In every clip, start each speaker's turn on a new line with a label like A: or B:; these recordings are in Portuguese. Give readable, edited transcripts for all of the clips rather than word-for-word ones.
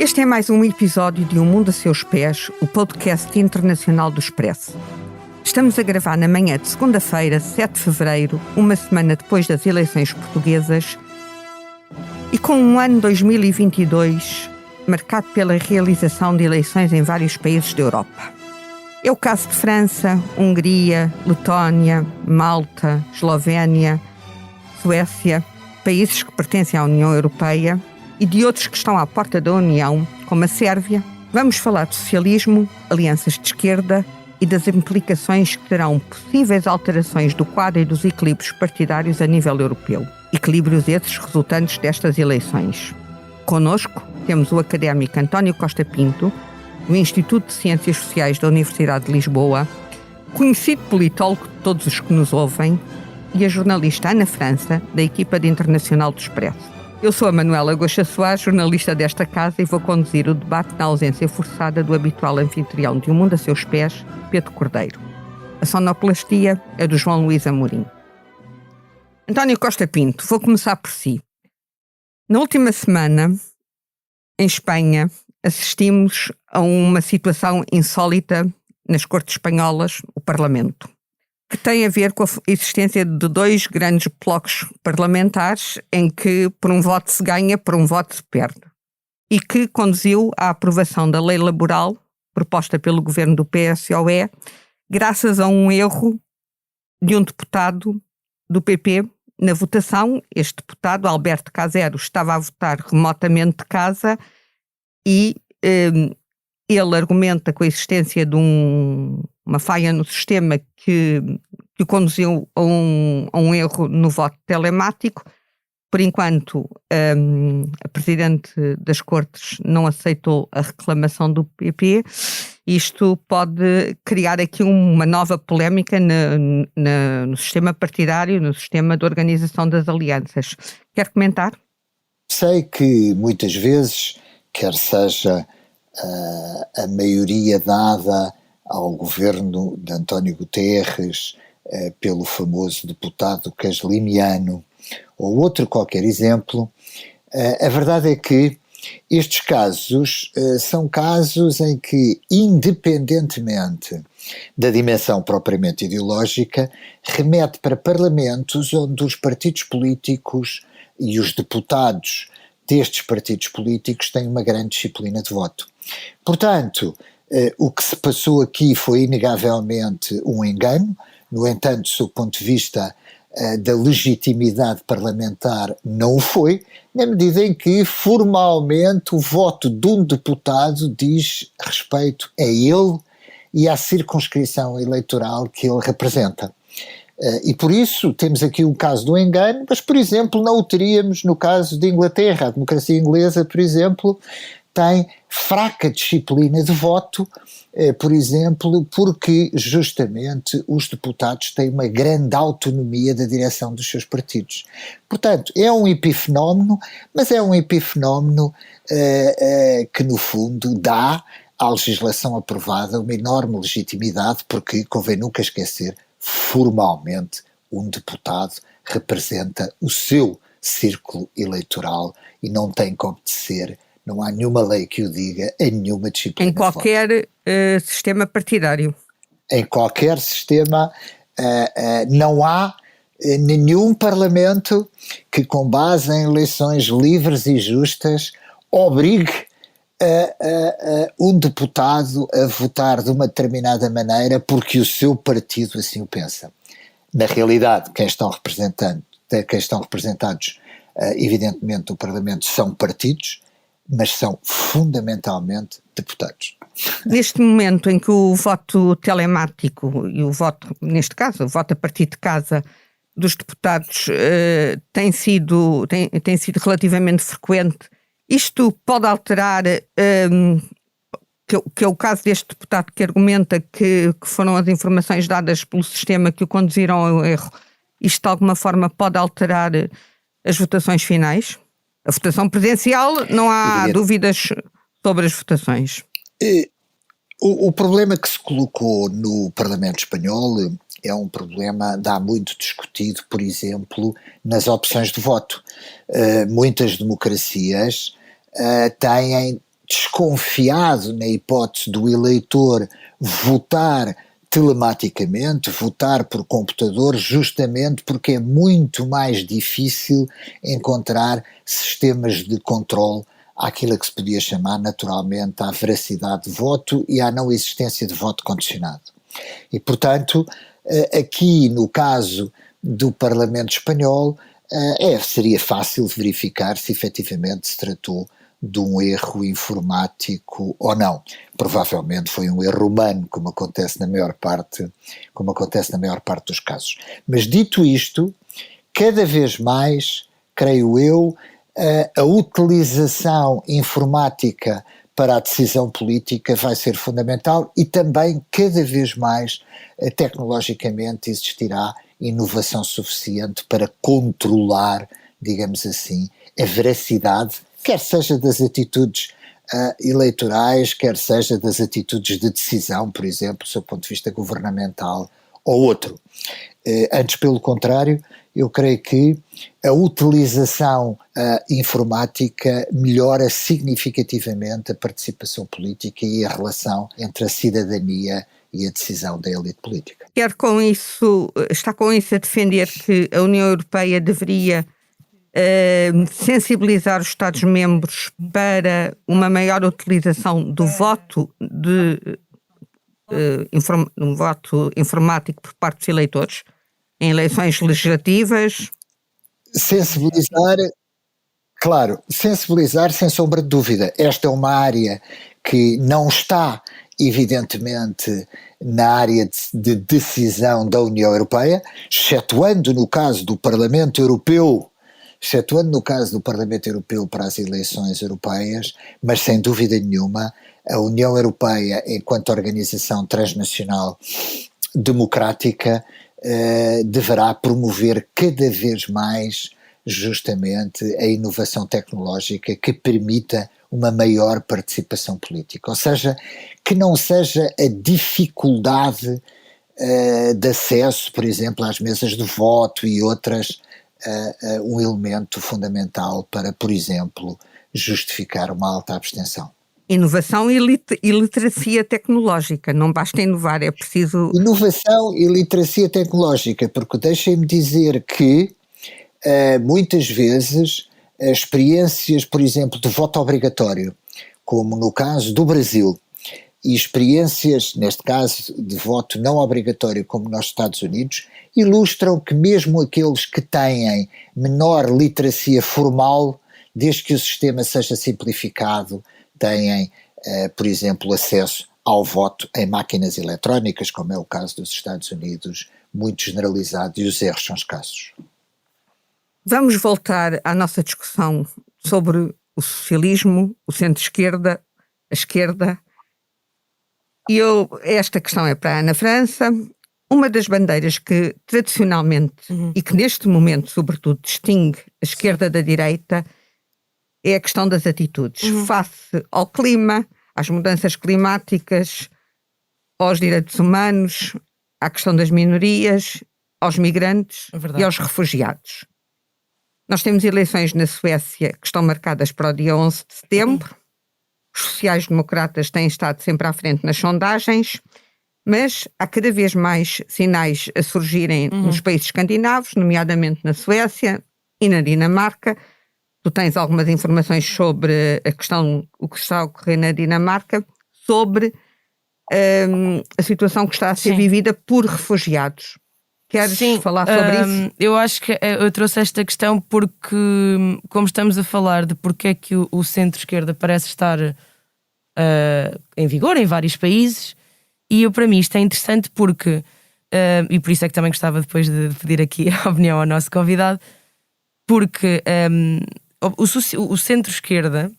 A: Este é mais um episódio de Um Mundo a Seus Pés, o podcast internacional do Expresso. Estamos a gravar na manhã de segunda-feira, 7 de fevereiro, uma semana depois das eleições portuguesas, e com um ano 2022 marcado pela realização de eleições em vários países da Europa. É o caso de França, Hungria, Letónia, Malta, Eslovénia, Suécia, países que pertencem à União Europeia, e de outros que estão à porta da União, como a Sérvia. Vamos falar de socialismo, alianças de esquerda e das implicações que terão possíveis alterações do quadro e dos equilíbrios partidários a nível europeu. Equilíbrios esses resultantes destas eleições. Connosco temos o académico António Costa Pinto, do Instituto de Ciências Sociais da Universidade de Lisboa, conhecido politólogo de todos os que nos ouvem, e a jornalista Ana França, da equipa de Internacional do Expresso. Eu sou a Manuela Goxa Soares, jornalista desta casa, e vou conduzir o debate na ausência forçada do habitual anfitrião de Um Mundo a Seus Pés, Pedro Cordeiro. A sonoplastia é do João Luís Amorim. António Costa Pinto, vou começar por si. Na última semana, em Espanha, assistimos a uma situação insólita nas Cortes Espanholas, o Parlamento, que tem a ver com a existência de dois grandes blocos parlamentares em que por um voto se ganha, por um voto se perde, e que conduziu à aprovação da lei laboral proposta pelo governo do PSOE, graças a um erro de um deputado do PP na votação. Este deputado, Alberto Casero, estava a votar remotamente de casa e ele argumenta com a existência de uma falha no sistema que o conduziu a um erro no voto telemático. Por enquanto, a Presidente das Cortes não aceitou a reclamação do PP. Isto pode criar aqui uma nova polémica no sistema partidário, no sistema de organização das alianças. Quer comentar?
B: Sei que muitas vezes, quer seja a maioria dada ao governo de António Guterres pelo famoso deputado casliniano ou outro qualquer exemplo, a verdade é que estes casos são casos em que, independentemente da dimensão propriamente ideológica, remete para parlamentos onde os partidos políticos e os deputados destes partidos políticos têm uma grande disciplina de voto. Portanto, o que se passou aqui foi inegavelmente um engano. No entanto, sob o ponto de vista da legitimidade parlamentar, não o foi, na medida em que formalmente o voto de um deputado diz respeito a ele e à circunscrição eleitoral que ele representa. E por isso temos aqui um caso do engano, mas, por exemplo, não o teríamos no caso de Inglaterra. A democracia inglesa, por exemplo, tem fraca disciplina de voto, por exemplo, porque justamente os deputados têm uma grande autonomia da direção dos seus partidos. Portanto, é um epifenómeno, mas é um epifenómeno que no fundo dá à legislação aprovada uma enorme legitimidade, porque convém nunca esquecer, formalmente um deputado representa o seu círculo eleitoral e não tem que obedecer. Não há nenhuma lei que o diga, em nenhuma disciplina.
A: Em qualquer sistema partidário.
B: Em qualquer sistema não há nenhum parlamento que, com base em eleições livres e justas, obrigue um deputado a votar de uma determinada maneira porque o seu partido assim o pensa. Na realidade, quem estão representados, evidentemente, no Parlamento são partidos, mas são fundamentalmente deputados.
A: Neste momento em que o voto telemático e o voto, neste caso, o voto a partir de casa dos deputados tem sido relativamente frequente, isto pode alterar, que é o caso deste deputado que argumenta que foram as informações dadas pelo sistema que o conduziram ao erro. Isto de alguma forma pode alterar as votações finais? A votação presidencial, não há dúvidas sobre as votações.
B: O problema que se colocou no Parlamento Espanhol é um problema dá muito discutido, por exemplo, nas opções de voto. Muitas democracias têm desconfiado na hipótese do eleitor votar telematicamente, votar por computador, justamente porque é muito mais difícil encontrar sistemas de controle àquilo que se podia chamar naturalmente à veracidade de voto e à não existência de voto condicionado. E, portanto, aqui no caso do Parlamento Espanhol, seria fácil verificar se efetivamente se tratou de um erro informático ou não. Provavelmente foi um erro humano, como acontece na maior parte dos casos. Mas dito isto, cada vez mais, creio eu, a utilização informática para a decisão política vai ser fundamental e também cada vez mais tecnologicamente existirá inovação suficiente para controlar, digamos assim, a veracidade, quer seja das atitudes eleitorais, quer seja das atitudes de decisão, por exemplo, do seu ponto de vista governamental ou outro. Antes, pelo contrário, eu creio que a utilização informática melhora significativamente a participação política e a relação entre a cidadania e a decisão da elite política.
A: Está com isso a defender que a União Europeia deveria sensibilizar os Estados-membros para uma maior utilização do voto um voto informático por parte dos eleitores em eleições legislativas?
B: Sensibilizar sem sombra de dúvida. Esta é uma área que não está, evidentemente, na área de decisão da União Europeia, excetuando no caso do Parlamento Europeu para as eleições europeias, mas sem dúvida nenhuma a União Europeia, enquanto organização transnacional democrática, deverá promover cada vez mais justamente a inovação tecnológica que permita uma maior participação política, ou seja, que não seja a dificuldade de acesso, por exemplo, às mesas de voto e outras, um elemento fundamental para, por exemplo, justificar uma alta abstenção.
A: Inovação e literacia tecnológica, não basta inovar, é preciso...
B: Inovação e literacia tecnológica, porque deixem-me dizer que muitas vezes experiências, por exemplo, de voto obrigatório, como no caso do Brasil, e experiências, neste caso, de voto não obrigatório, como nos Estados Unidos, ilustram que mesmo aqueles que têm menor literacia formal, desde que o sistema seja simplificado, têm, por exemplo, acesso ao voto em máquinas eletrónicas, como é o caso dos Estados Unidos, muito generalizado, e os erros são escassos.
A: Vamos voltar à nossa discussão sobre o socialismo, o centro-esquerda, a esquerda. Esta questão é para a Ana França. Uma das bandeiras que tradicionalmente e que neste momento, sobretudo, distingue a esquerda da direita é a questão das atitudes face ao clima, às mudanças climáticas, aos direitos humanos, à questão das minorias, aos migrantes e aos refugiados. Nós temos eleições na Suécia que estão marcadas para o dia 11 de setembro. Os sociais-democratas têm estado sempre à frente nas sondagens, mas há cada vez mais sinais a surgirem nos países escandinavos, nomeadamente na Suécia e na Dinamarca. Tu tens algumas informações sobre o que está a ocorrer na Dinamarca, sobre a situação que está a ser vivida por refugiados. Queres falar sobre isso?
C: Eu acho que eu trouxe esta questão porque, como estamos a falar de porque é que o centro-esquerda parece estar em vigor em vários países, e para mim isto é interessante porque, e por isso é que também gostava depois de pedir aqui a opinião ao nosso convidado, porque o centro-esquerda,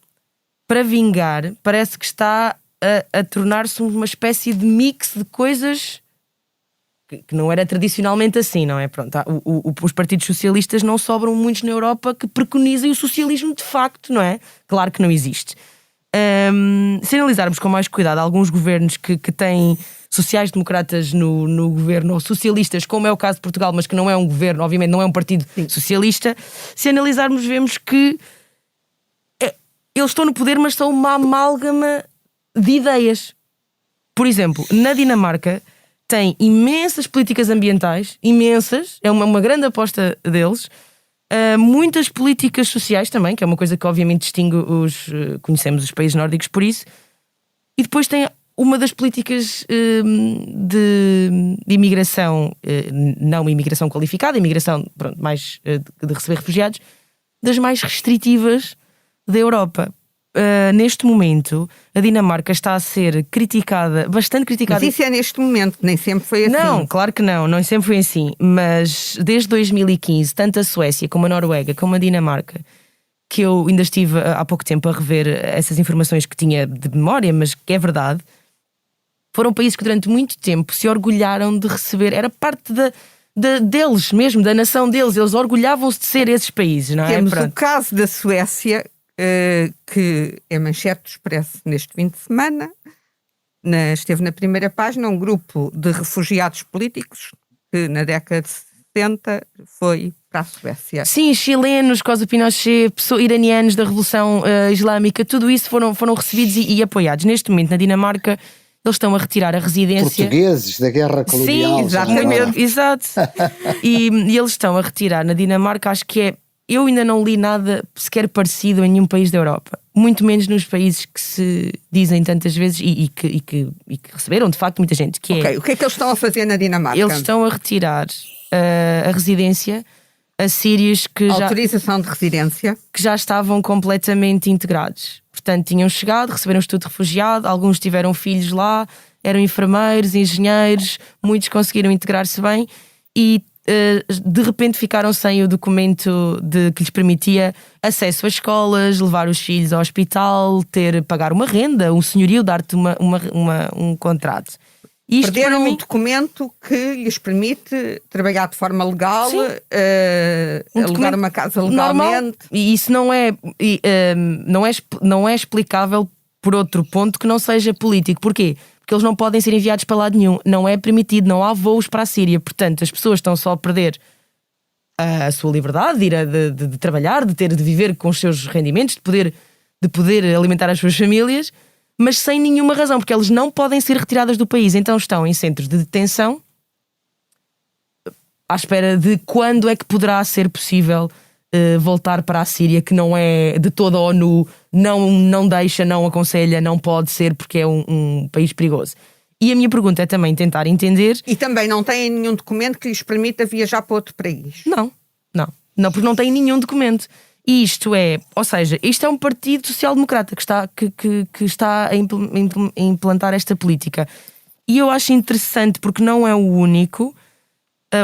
C: para vingar, parece que está a tornar-se uma espécie de mix de coisas que não era tradicionalmente assim, não é? Pronto, os partidos socialistas não sobram muitos na Europa que preconizem o socialismo de facto, não é? Claro que não existe. Se analisarmos com mais cuidado alguns governos que têm sociais-democratas no governo, ou socialistas, como é o caso de Portugal, mas que não é um governo, obviamente não é um partido socialista, se analisarmos vemos que eles estão no poder, mas são uma amálgama de ideias. Por exemplo, na Dinamarca tem imensas políticas ambientais, imensas, é uma grande aposta deles, muitas políticas sociais também, que é uma coisa que obviamente distingue conhecemos os países nórdicos por isso, e depois tem uma das políticas de imigração, não imigração qualificada, imigração mais de receber refugiados, das mais restritivas da Europa. Neste momento, a Dinamarca está a ser criticada, bastante criticada.
A: Mas isso é neste momento, nem sempre foi assim.
C: Não, claro que não sempre foi assim. Mas desde 2015, tanto a Suécia como a Noruega, como a Dinamarca, que eu ainda estive há pouco tempo a rever essas informações que tinha de memória, mas que é verdade, foram países que durante muito tempo se orgulharam de receber, era parte deles mesmo, da nação deles, eles orgulhavam-se de ser esses países, não é?
A: Temos o caso da Suécia, que é manchete do Expresso neste fim de semana, esteve na primeira página um grupo de refugiados políticos que na década de 60 foi para a Suécia.
C: Sim, chilenos, Cosa Pinochet, iranianos da Revolução Islâmica, tudo isso foram recebidos e apoiados. Neste momento, na Dinamarca, eles estão a retirar a residência.
B: Portugueses da Guerra Colonial.
C: Sim, exatamente, exato. E eles estão a retirar na Dinamarca, acho que é. Eu ainda não li nada sequer parecido em nenhum país da Europa. Muito menos nos países que se dizem tantas vezes e que receberam, de facto, muita gente.
A: O que é que eles estão a fazer na Dinamarca?
C: Eles estão a retirar a residência a sírios que
A: autorização de residência.
C: Que já estavam completamente integrados. Portanto, tinham chegado, receberam o estatuto de refugiado, alguns tiveram filhos lá, eram enfermeiros, engenheiros, muitos conseguiram integrar-se bem e de repente ficaram sem o documento que lhes permitia acesso às escolas, levar os filhos ao hospital, pagar uma renda, um senhorio, dar-te um contrato.
A: Perderam um documento que lhes permite trabalhar de forma legal, alugar uma casa legalmente.
C: Normal. E isso não é explicável por outro ponto que não seja político. Porquê? Porque eles não podem ser enviados para lado nenhum. Não é permitido, não há voos para a Síria. Portanto, as pessoas estão só a perder a sua liberdade de trabalhar, de viver com os seus rendimentos, de poder alimentar as suas famílias, mas sem nenhuma razão, porque eles não podem ser retiradas do país. Então estão em centros de detenção à espera de quando é que poderá ser possível voltar para a Síria, que não é de toda a ONU, não deixa, não aconselha, não pode ser, porque é um país perigoso. E a minha pergunta é também tentar entender...
A: E também não têm nenhum documento que lhes permita viajar para outro país?
C: Não, porque não têm nenhum documento. E isto é um partido social-democrata que está a implantar esta política. E eu acho interessante porque não é o único...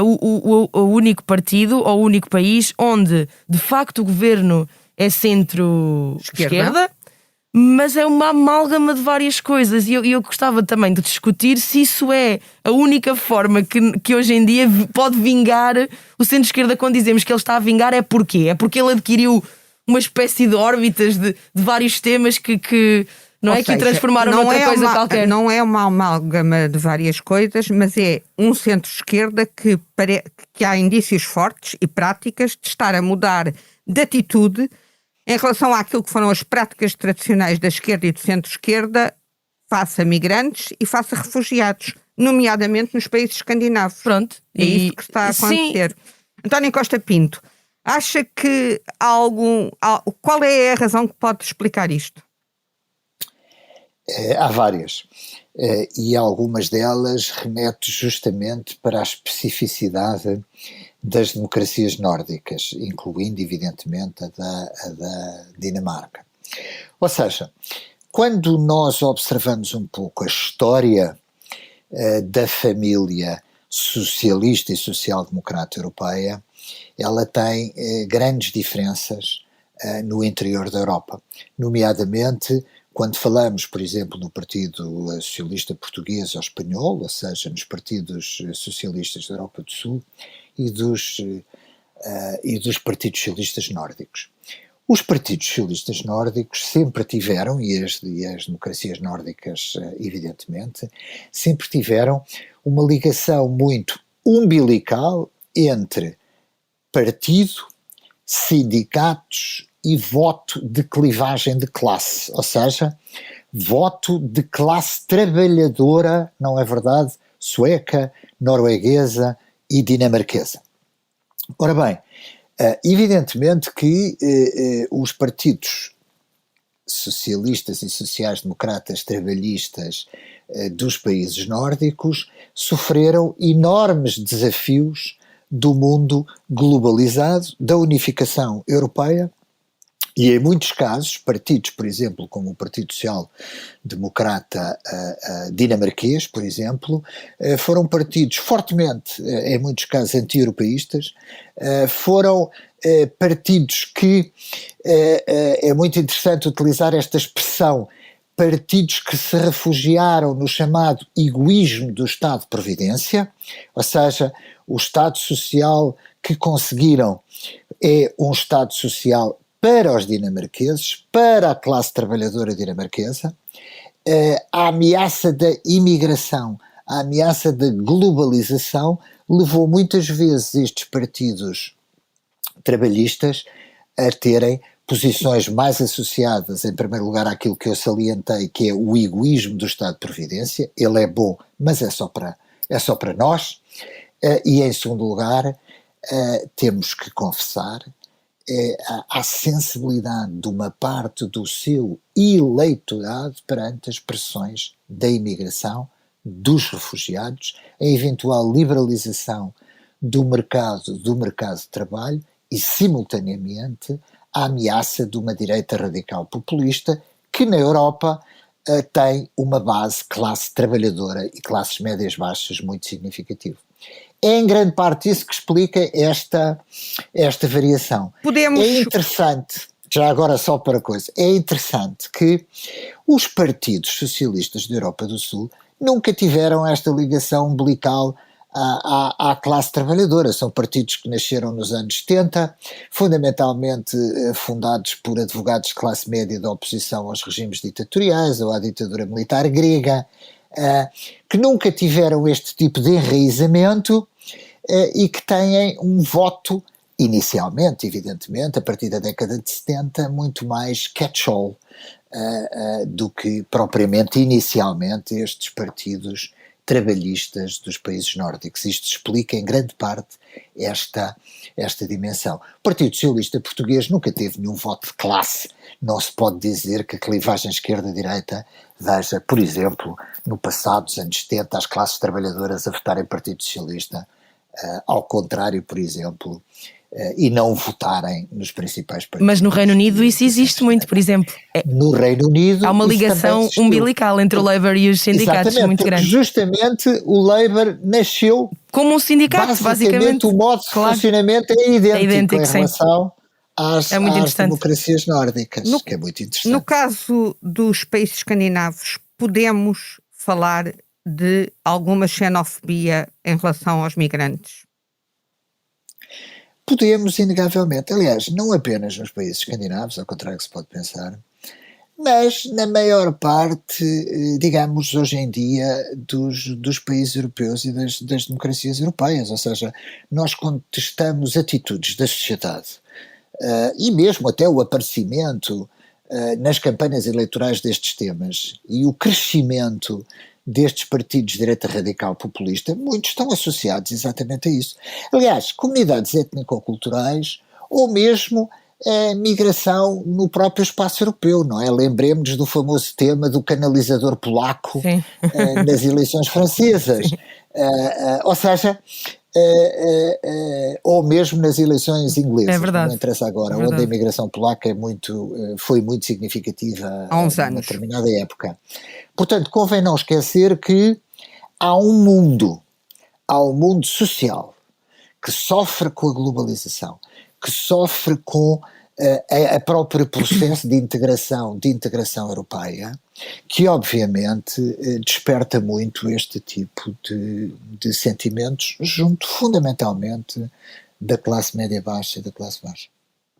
C: O único partido ou o único país onde de facto o governo é centro-esquerda, mas é uma amálgama de várias coisas. E eu gostava também de discutir se isso é a única forma que hoje em dia pode vingar o centro-esquerda. Quando dizemos que ele está a vingar, é porquê? É porque ele adquiriu uma espécie de órbitas de vários temas que não o transformaram noutra coisa qualquer.
A: Não é uma amálgama de várias coisas, mas é um centro-esquerda que há indícios fortes e práticas de estar a mudar de atitude em relação àquilo que foram as práticas tradicionais da esquerda e do centro-esquerda face a migrantes e face a refugiados, nomeadamente nos países escandinavos.
C: Pronto.
A: É isso que está a acontecer. Sim. António Costa Pinto, acha que qual é a razão que pode explicar isto?
B: Há várias, e algumas delas remetem justamente para a especificidade das democracias nórdicas, incluindo evidentemente a da Dinamarca. Ou seja, quando nós observamos um pouco a história da família socialista e social-democrata europeia, ela tem grandes diferenças no interior da Europa, nomeadamente quando falamos, por exemplo, no Partido Socialista Português ou Espanhol, ou seja, nos partidos socialistas da Europa do Sul e dos partidos socialistas nórdicos. Os partidos socialistas nórdicos sempre tiveram, e as democracias nórdicas, evidentemente, sempre tiveram uma ligação muito umbilical entre partido, sindicatos e voto de clivagem de classe, ou seja, voto de classe trabalhadora, não é verdade? Sueca, norueguesa e dinamarquesa. Ora bem, evidentemente que os partidos socialistas e sociais-democratas trabalhistas dos países nórdicos sofreram enormes desafios do mundo globalizado, da unificação europeia, e em muitos casos, partidos, por exemplo, como o Partido Social Democrata dinamarquês, por exemplo, foram partidos fortemente, em muitos casos, anti-europeístas, foram partidos que, é muito interessante utilizar esta expressão, partidos que se refugiaram no chamado egoísmo do Estado de Providência, ou seja, o Estado Social que conseguiram é um Estado Social para os dinamarqueses, para a classe trabalhadora dinamarquesa. A ameaça da imigração, a ameaça da globalização levou muitas vezes estes partidos trabalhistas a terem posições mais associadas, em primeiro lugar, àquilo que eu salientei, que é o egoísmo do Estado de Providência. Ele é bom, mas é só para nós. E em segundo lugar, temos que confessar a sensibilidade de uma parte do seu eleitorado perante as pressões da imigração, dos refugiados, a eventual liberalização do mercado de trabalho e, simultaneamente, a ameaça de uma direita radical populista que na Europa tem uma base classe trabalhadora e classes médias baixas muito significativo. É em grande parte isso que explica esta variação. É interessante, já agora só para coisa, é interessante que os partidos socialistas da Europa do Sul nunca tiveram esta ligação umbilical à classe trabalhadora. São partidos que nasceram nos anos 70, fundamentalmente fundados por advogados de classe média da oposição aos regimes ditatoriais ou à ditadura militar grega, que nunca tiveram este tipo de enraizamento e que têm um voto, inicialmente, evidentemente, a partir da década de 70, muito mais catch-all do que propriamente inicialmente estes partidos trabalhistas dos países nórdicos. Isto explica em grande parte esta dimensão. O Partido Socialista Português nunca teve nenhum voto de classe. Não se pode dizer que a clivagem esquerda-direita veja, por exemplo, no passado dos anos 70, as classes trabalhadoras a votarem Partido Socialista, ao contrário, por exemplo, e não votarem nos principais partidos.
C: Mas no Reino Unido isso existe muito, por exemplo.
B: No Reino Unido
C: há uma ligação umbilical entre o Labour e os sindicatos muito grande.
B: Justamente o Labour nasceu
C: como um sindicato, basicamente.
B: O modo de funcionamento é idêntico em relação às democracias nórdicas, que é muito interessante.
A: No caso dos países escandinavos, podemos falar de alguma xenofobia em relação aos migrantes?
B: Podemos, inegavelmente. Aliás, não apenas nos países escandinavos, ao contrário que se pode pensar, mas na maior parte, digamos, hoje em dia, dos países europeus e das democracias europeias. Ou seja, nós contestamos atitudes da sociedade e mesmo até o aparecimento nas campanhas eleitorais destes temas e o crescimento destes partidos de direita radical populista, muitos estão associados exatamente a isso. Aliás, comunidades étnico-culturais ou mesmo a migração no próprio espaço europeu, não é? Lembremos do famoso tema do canalizador polaco nas eleições francesas. Ou seja, ou mesmo nas eleições inglesas, não interessa agora, onde a imigração polaca foi muito significativa
A: há uns anos,
B: numa determinada época. Portanto, convém não esquecer que há um mundo social que sofre com a globalização, que sofre com a próprio processo de integração europeia, que obviamente desperta muito este tipo de sentimentos junto fundamentalmente da classe média baixa e da classe baixa.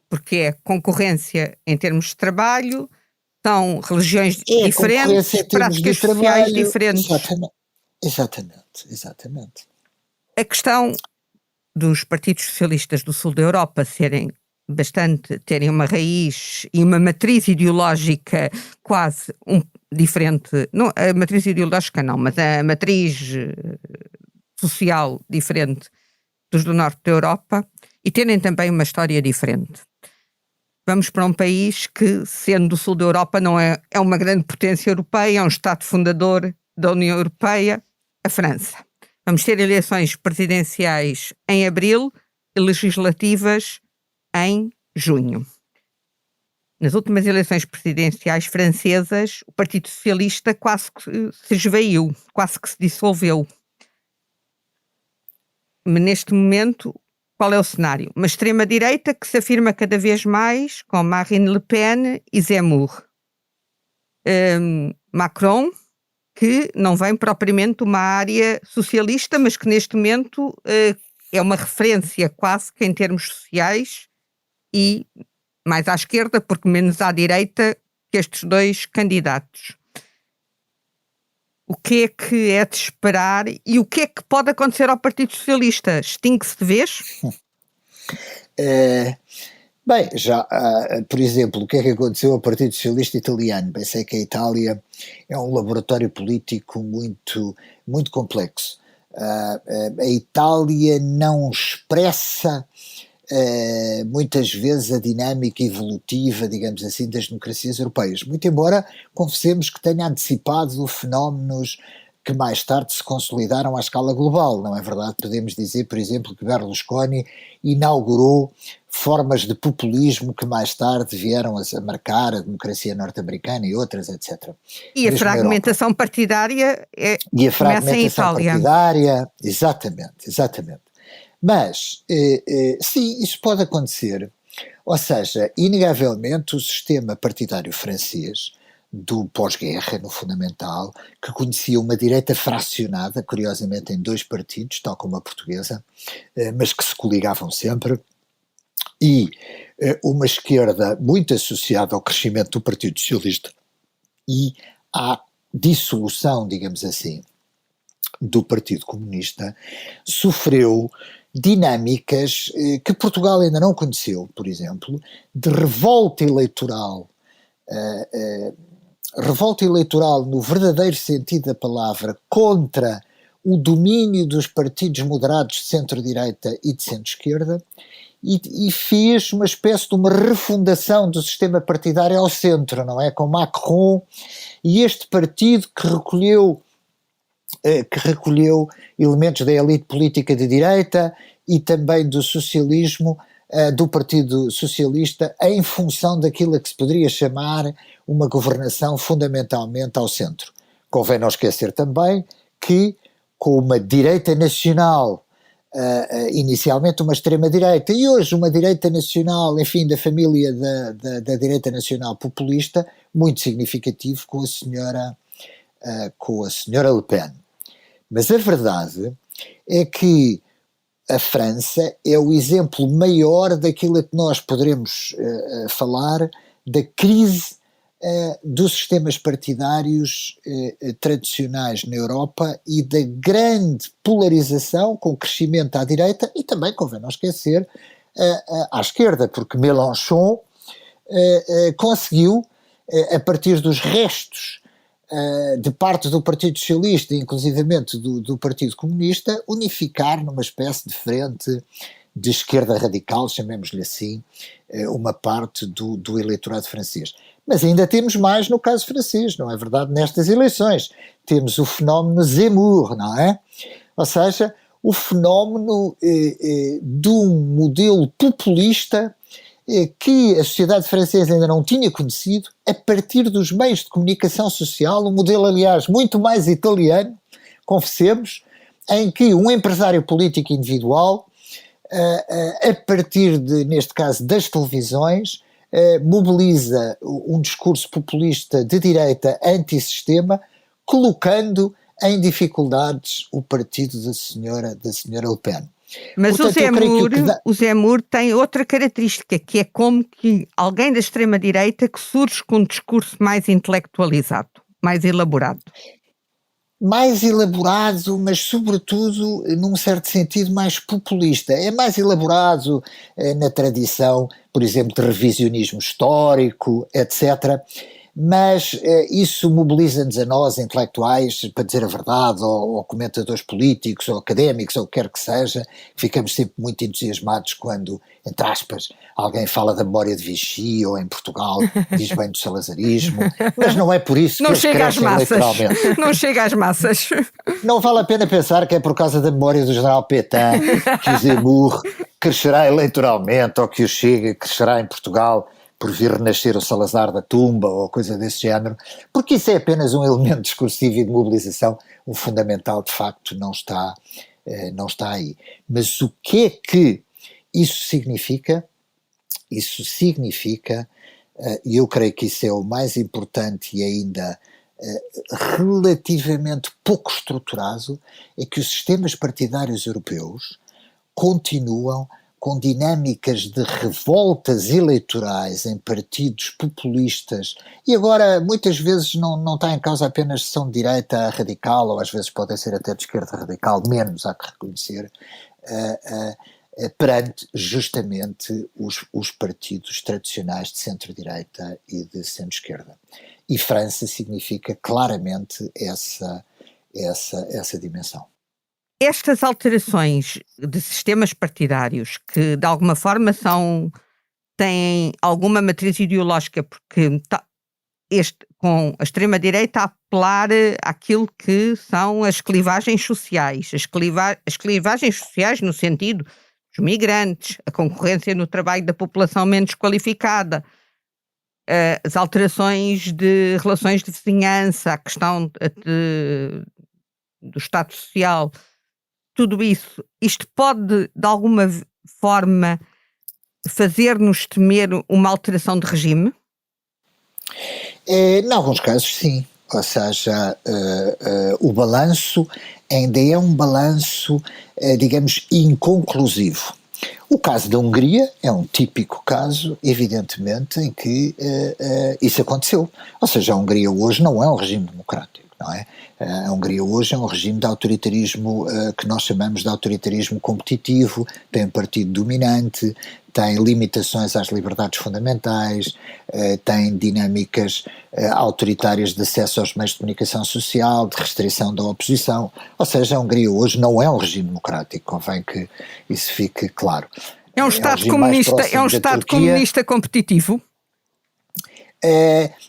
A: Porque é concorrência em termos de trabalho, são religiões diferentes, práticas sociais diferentes.
B: Exatamente.
A: A questão dos partidos socialistas do sul da Europa serem terem uma raiz e uma matriz ideológica quase diferente, não, a matriz ideológica não, mas a matriz social diferente dos do norte da Europa e terem também uma história diferente. Vamos para um país que, sendo do sul da Europa, não é uma grande potência europeia, é um Estado fundador da União Europeia, a França. Vamos ter eleições presidenciais em abril e legislativas em junho. Nas últimas eleições presidenciais francesas, o Partido Socialista quase que se esvaiu, quase que se dissolveu. Neste momento, qual é o cenário? Uma extrema-direita que se afirma cada vez mais com Marine Le Pen e Zemmour. Macron, que não vem propriamente de uma área socialista, mas que neste momento é uma referência quase que em termos sociais e mais à esquerda, porque menos à direita que estes dois candidatos. O que é de esperar e o que é que pode acontecer ao Partido Socialista? Extingue-se de vez?
B: Bem, já, por exemplo, o que é que aconteceu ao Partido Socialista Italiano? Bem, sei que a Itália é um laboratório político muito, muito complexo. A Itália não expressa muitas vezes a dinâmica evolutiva, digamos assim, das democracias europeias, muito embora confessemos que tenha antecipado fenómenos que mais tarde se consolidaram à escala global, não é verdade? Podemos dizer, por exemplo, que Berlusconi inaugurou formas de populismo que mais tarde vieram a marcar a democracia norte-americana e outras, etc.
A: E a fragmentação partidária
B: começa em Itália. Partidária, exatamente. Mas, sim, isso pode acontecer. Ou seja, inegavelmente o sistema partidário francês do pós-guerra, no fundamental, que conhecia uma direita fracionada, curiosamente em dois partidos, tal como a portuguesa, mas que se coligavam sempre, e uma esquerda muito associada ao crescimento do Partido Socialista e à dissolução, digamos assim, do Partido Comunista, sofreu dinâmicas que Portugal ainda não conheceu, por exemplo, de revolta eleitoral no verdadeiro sentido da palavra, contra o domínio dos partidos moderados de centro-direita e de centro-esquerda, e fez uma espécie de uma refundação do sistema partidário ao centro, não é? Com Macron e este partido que recolheu elementos da elite política de direita e também do socialismo, do Partido Socialista, em função daquilo a que se poderia chamar uma governação fundamentalmente ao centro. Convém não esquecer também que, com uma direita nacional, inicialmente uma extrema-direita e hoje uma direita nacional, enfim, da família da direita nacional populista, muito significativo com a senhora Le Pen. Mas a verdade é que a França é o exemplo maior daquilo a que nós poderemos falar da crise dos sistemas partidários tradicionais na Europa e da grande polarização com crescimento à direita e também, convém não esquecer, à esquerda, porque Mélenchon conseguiu, a partir dos restos de parte do Partido Socialista, inclusivamente do Partido Comunista, unificar numa espécie de frente de esquerda radical, chamemos-lhe assim, uma parte do eleitorado francês. Mas ainda temos mais no caso francês, não é verdade? Nestas eleições temos o fenómeno Zemmour, não é? Ou seja, o fenómeno de um modelo populista que a sociedade francesa ainda não tinha conhecido, a partir dos meios de comunicação social, um modelo, aliás, muito mais italiano, confessemos, em que um empresário político individual, a partir neste caso, das televisões, mobiliza um discurso populista de direita antissistema, colocando em dificuldades o partido da senhora Le Pen.
A: Mas portanto, o Zemmour tem outra característica, que é como que alguém da extrema-direita que surge com um discurso mais intelectualizado, mais elaborado.
B: mais elaborado, mas sobretudo, num certo sentido, mais populista. É mais elaborado na tradição, por exemplo, de revisionismo histórico, etc., mas isso mobiliza-nos a nós, intelectuais, para dizer a verdade, ou comentadores políticos, ou académicos, ou o que quer que seja, ficamos sempre muito entusiasmados quando, entre aspas, alguém fala da memória de Vichy, ou em Portugal diz bem do salazarismo, mas não é por isso que
A: Não
B: eles
A: chega às
B: crescem
A: massas.
B: eleitoralmente.
A: Não chega às massas.
B: Não vale a pena pensar que é por causa da memória do general Pétain que o Zemmour crescerá eleitoralmente, ou que o Chega crescerá em Portugal por vir renascer o Salazar da tumba ou coisa desse género, porque isso é apenas um elemento discursivo e de mobilização. O fundamental, de facto, não está aí. Mas o que é que isso significa? Isso significa, e eu creio que isso é o mais importante e ainda relativamente pouco estruturado, é que os sistemas partidários europeus continuam com dinâmicas de revoltas eleitorais em partidos populistas, e agora muitas vezes não está em causa apenas se são de direita radical, ou às vezes podem ser até de esquerda radical, menos há que reconhecer, perante justamente os partidos tradicionais de centro-direita e de centro-esquerda. E França significa claramente essa dimensão.
A: Estas alterações de sistemas partidários, que de alguma forma têm alguma matriz ideológica, porque com a extrema-direita a apelar àquilo que são as clivagens sociais, as clivagens sociais no sentido dos migrantes, a concorrência no trabalho da população menos qualificada, as alterações de relações de vizinhança, a questão do Estado Social. Tudo isso, isto pode, de alguma forma, fazer-nos temer uma alteração de regime?
B: Em alguns casos, sim. Ou seja, o balanço ainda é um balanço, digamos, inconclusivo. O caso da Hungria é um típico caso, evidentemente, em que isso aconteceu. Ou seja, a Hungria hoje não é um regime democrático, não é? A Hungria hoje é um regime de autoritarismo que nós chamamos de autoritarismo competitivo, tem um partido dominante, tem limitações às liberdades fundamentais, tem dinâmicas autoritárias de acesso aos meios de comunicação social, de restrição da oposição. Ou seja, a Hungria hoje não é um regime democrático, convém que isso fique claro.
A: É um Estado comunista competitivo?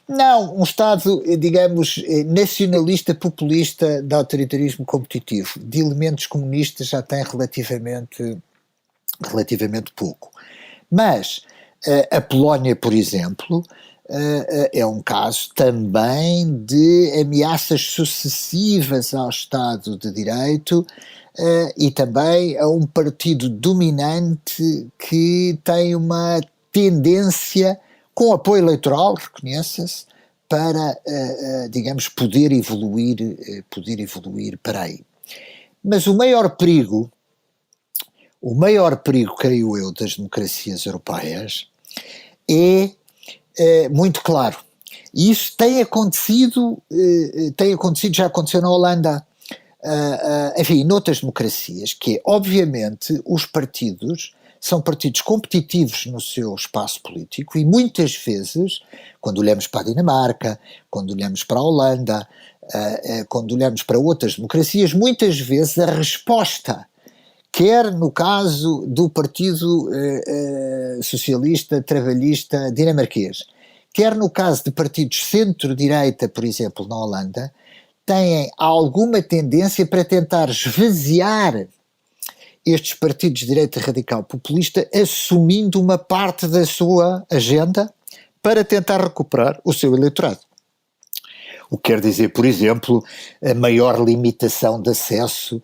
B: Não, um Estado, digamos, nacionalista, populista, de autoritarismo competitivo. De elementos comunistas já tem relativamente pouco. Mas a Polónia, por exemplo, é um caso também de ameaças sucessivas ao Estado de Direito e também a um partido dominante que tem uma tendência, com apoio eleitoral, reconheça-se, para, digamos, poder evoluir para aí. Mas o maior perigo, creio eu, das democracias europeias é muito claro. E isso tem acontecido, já aconteceu na Holanda, enfim, noutras democracias, que é, obviamente, os partidos são partidos competitivos no seu espaço político e muitas vezes, quando olhamos para a Dinamarca, quando olhamos para a Holanda, quando olhamos para outras democracias, muitas vezes a resposta, quer no caso do Partido Socialista Trabalhista dinamarquês, quer no caso de partidos centro-direita, por exemplo, na Holanda, têm alguma tendência para tentar esvaziar estes partidos de direita radical populista, assumindo uma parte da sua agenda para tentar recuperar o seu eleitorado. O que quer dizer, por exemplo, a maior limitação de acesso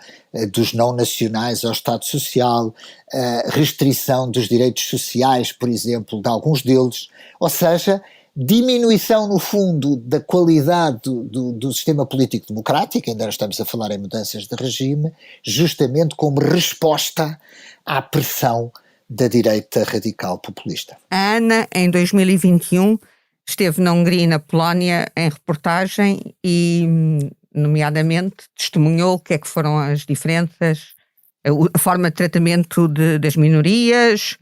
B: dos não-nacionais ao Estado Social, a restrição dos direitos sociais, por exemplo, de alguns deles, ou seja, diminuição, no fundo, da qualidade do sistema político democrático, ainda estamos a falar em mudanças de regime, justamente como resposta à pressão da direita radical populista.
A: A Ana, em 2021, esteve na Hungria e na Polónia em reportagem e nomeadamente, testemunhou o que é que foram as diferenças, a forma de tratamento das minorias,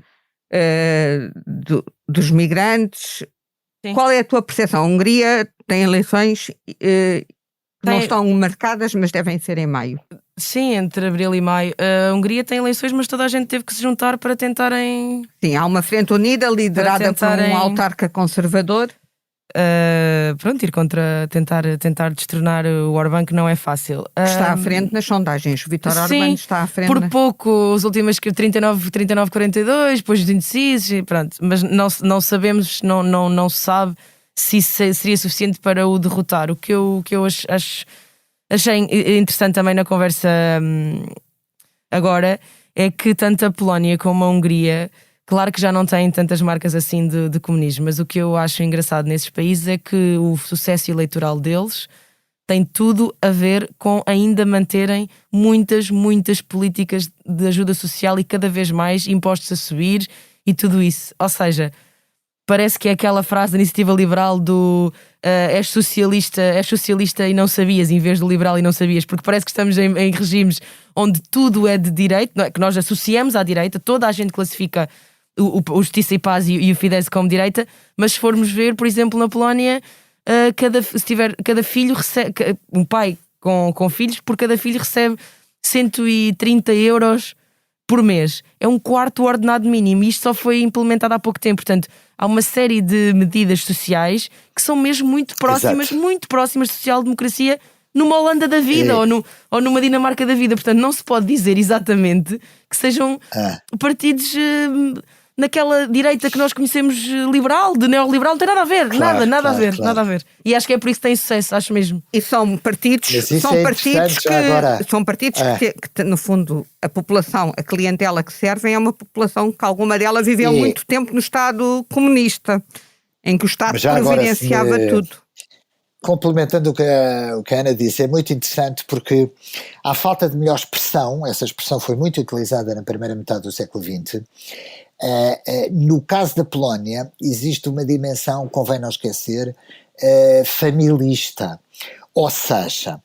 A: dos migrantes.
C: Sim.
A: Qual é a tua percepção? A Hungria tem eleições que não estão marcadas, mas devem ser em maio.
C: Sim, entre abril e maio. A Hungria tem eleições, mas toda a gente teve que se juntar para tentarem...
A: Sim, há uma frente unida liderada por um autarca conservador.
C: Pronto, ir contra, tentar destronar o Orbán, que não é fácil.
A: Está à frente nas sondagens. O Viktor Orbán está à frente.
C: Por pouco, as últimas 39-42, depois os indecisos, e pronto. Mas não sabemos, não se sabe se isso seria suficiente para o derrotar. O que eu achei interessante também na conversa agora é que tanto a Polónia como a Hungria, claro que já não têm tantas marcas assim de comunismo, mas o que eu acho engraçado nesses países é que o sucesso eleitoral deles tem tudo a ver com ainda manterem muitas políticas de ajuda social e cada vez mais impostos a subir e tudo isso. Ou seja, parece que é aquela frase da iniciativa liberal do és socialista e não sabias, em vez do liberal e não sabias, porque parece que estamos em regimes onde tudo é de direita, não é? Que nós associamos à direita, toda a gente classifica o Justiça e Paz e o Fidesz como direita, mas se formos ver, por exemplo, na Polónia, cada filho recebe, um pai com filhos, por cada filho recebe 130 euros por mês. É um quarto ordenado mínimo e isto só foi implementado há pouco tempo. Portanto, há uma série de medidas sociais que são mesmo muito próximas de social-democracia numa Holanda da vida ou numa Dinamarca da vida. Portanto, não se pode dizer exatamente que sejam partidos naquela direita que nós conhecemos liberal, de neoliberal, não tem nada a ver, nada a ver. E acho que é por isso que tem sucesso, acho mesmo.
A: E são partidos, que no fundo a população, a clientela que servem é uma população que alguma dela viveu muito tempo no Estado comunista, em que o Estado providenciava tudo.
B: Complementando o que a Ana disse, é muito interessante porque há falta de melhor expressão, essa expressão foi muito utilizada na primeira metade do século XX. No caso da Polónia existe uma dimensão, convém não esquecer, familista, ou seja,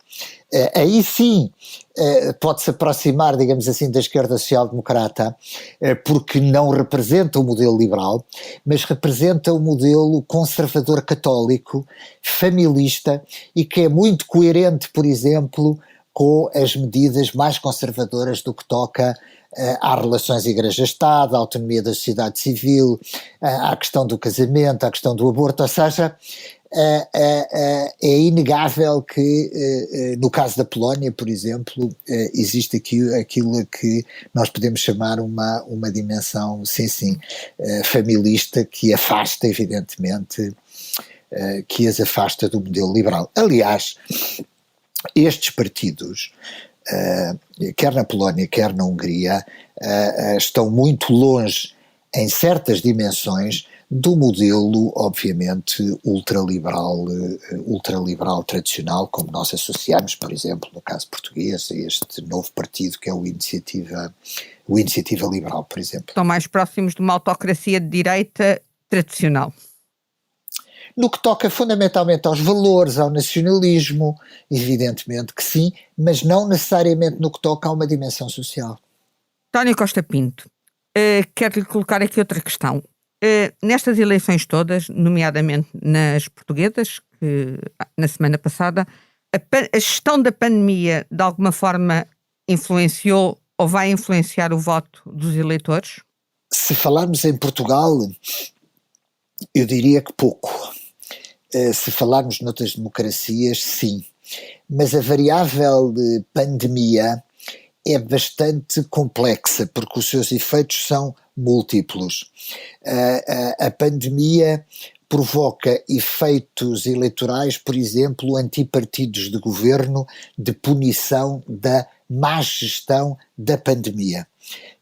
B: aí sim pode-se aproximar, digamos assim, da esquerda social-democrata, porque não representa o modelo liberal, mas representa o modelo conservador católico, familista, e que é muito coerente, por exemplo, com as medidas mais conservadoras do que toca às relações Igreja-Estado, à autonomia da sociedade civil, à questão do casamento, à questão do aborto, ou seja, é inegável que no caso da Polónia, por exemplo, existe aqui aquilo que nós podemos chamar uma dimensão, sim, familista, que afasta, evidentemente, que as afasta do modelo liberal. Aliás, estes partidos, quer na Polónia, quer na Hungria, estão muito longe, em certas dimensões, do modelo, obviamente, ultraliberal tradicional, como nós associamos, por exemplo, no caso português, a este novo partido que é o Iniciativa Liberal, por exemplo.
A: Estão mais próximos de uma autocracia de direita tradicional.
B: No que toca fundamentalmente aos valores, ao nacionalismo, evidentemente que sim, mas não necessariamente no que toca a uma dimensão social.
A: António Costa Pinto, quero-lhe colocar aqui outra questão. Nestas eleições todas, nomeadamente nas portuguesas, que na semana passada, a gestão da pandemia de alguma forma influenciou ou vai influenciar o voto dos eleitores?
B: Se falarmos em Portugal, eu diria que pouco. Se falarmos noutras democracias, sim. Mas a variável de pandemia é bastante complexa, porque os seus efeitos são múltiplos. A pandemia provoca efeitos eleitorais, por exemplo, antipartidos de governo, de punição da má gestão da pandemia.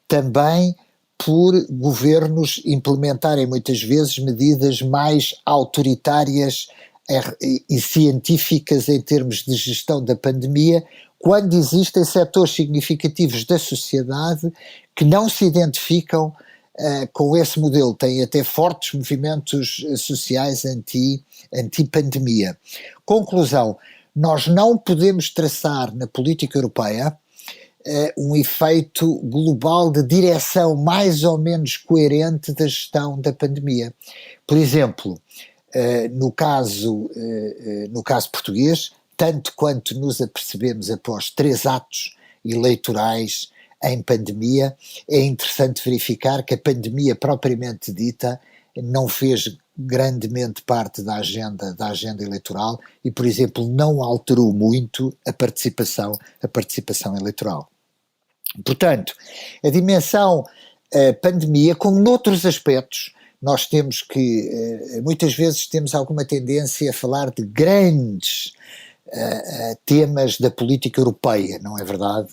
B: Também por governos implementarem muitas vezes medidas mais autoritárias e científicas em termos de gestão da pandemia, quando existem setores significativos da sociedade que não se identificam com esse modelo, têm até fortes movimentos sociais anti-pandemia. Conclusão, nós não podemos traçar na política europeia um efeito global de direção mais ou menos coerente da gestão da pandemia. Por exemplo, no caso português, tanto quanto nos apercebemos após 3 atos eleitorais em pandemia, é interessante verificar que a pandemia propriamente dita não fez grandemente parte da agenda eleitoral e, por exemplo, não alterou muito a participação eleitoral. Portanto, a dimensão pandemia, como noutros aspectos, nós temos que, muitas vezes temos alguma tendência a falar de grandes temas da política europeia, não é verdade?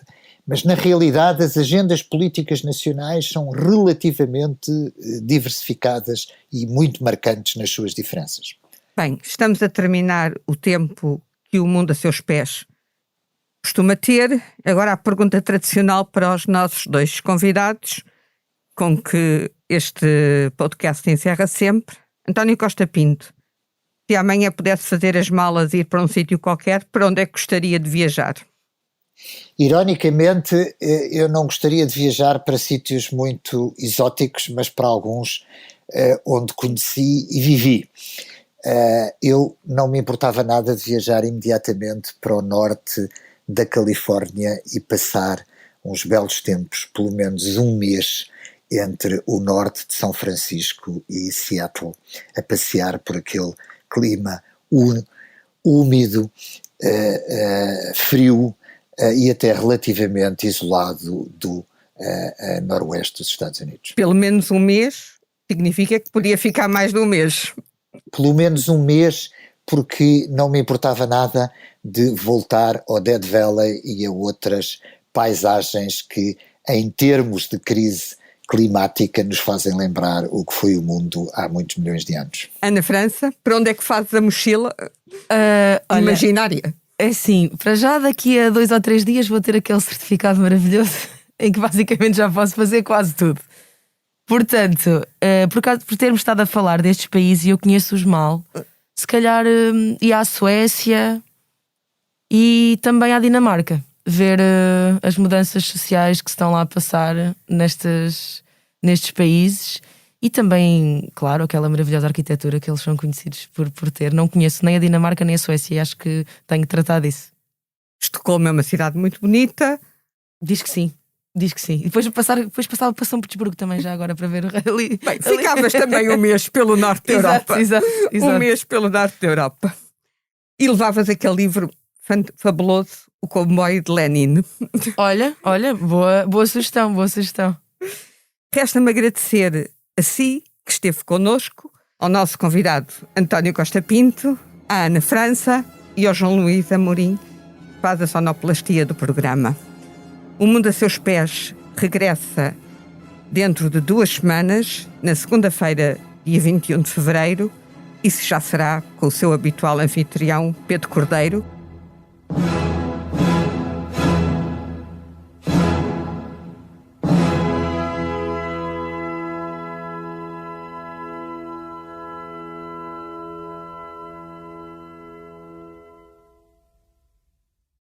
B: Mas na realidade as agendas políticas nacionais são relativamente diversificadas e muito marcantes nas suas diferenças.
A: Bem, estamos a terminar o tempo que o mundo a seus pés costuma ter. Agora a pergunta tradicional para os nossos 2 convidados, com que este podcast encerra sempre. António Costa Pinto, se amanhã pudesse fazer as malas e ir para um sítio qualquer, para onde é que gostaria de viajar?
B: Ironicamente, eu não gostaria de viajar para sítios muito exóticos, mas para alguns onde conheci e vivi. Eu não me importava nada de viajar imediatamente para o norte da Califórnia e passar uns belos tempos, pelo menos um mês, entre o norte de São Francisco e Seattle, a passear por aquele clima úmido, frio, e até relativamente isolado do noroeste dos Estados Unidos.
A: Pelo menos um mês significa que podia ficar mais de um mês.
B: Pelo menos um mês, porque não me importava nada de voltar ao Death Valley e a outras paisagens que, em termos de crise climática, nos fazem lembrar o que foi o mundo há muitos milhões de anos.
A: Ana França, para onde é que fazes a mochila imaginária?
C: É assim, para já daqui a 2 ou 3 dias vou ter aquele certificado maravilhoso em que basicamente já posso fazer quase tudo. Portanto, por termos estado a falar destes países e eu conheço-os mal, se calhar ia à Suécia e também à Dinamarca, ver as mudanças sociais que se estão lá a passar nestes países. E também, claro, aquela maravilhosa arquitetura que eles são conhecidos por ter. Não conheço nem a Dinamarca nem a Suécia e acho que tenho que tratar disso.
A: Estocolmo é uma cidade muito bonita.
C: Diz que sim. E depois passava para São Petersburgo também, já agora, para ver ali.
A: Bem, ficavas também um mês pelo norte da Europa.
C: Exato.
A: Um mês pelo norte da Europa. E levavas aquele livro fabuloso, O Comboio de Lenin.
C: Olha, boa sugestão.
A: Resta-me agradecer a si, que esteve connosco, ao nosso convidado António Costa Pinto, à Ana França e ao João Luís Amorim, que faz a sonoplastia do programa. O Mundo a Seus Pés regressa dentro de 2 semanas, na segunda-feira, dia 21 de fevereiro, isso já será com o seu habitual anfitrião, Pedro Cordeiro.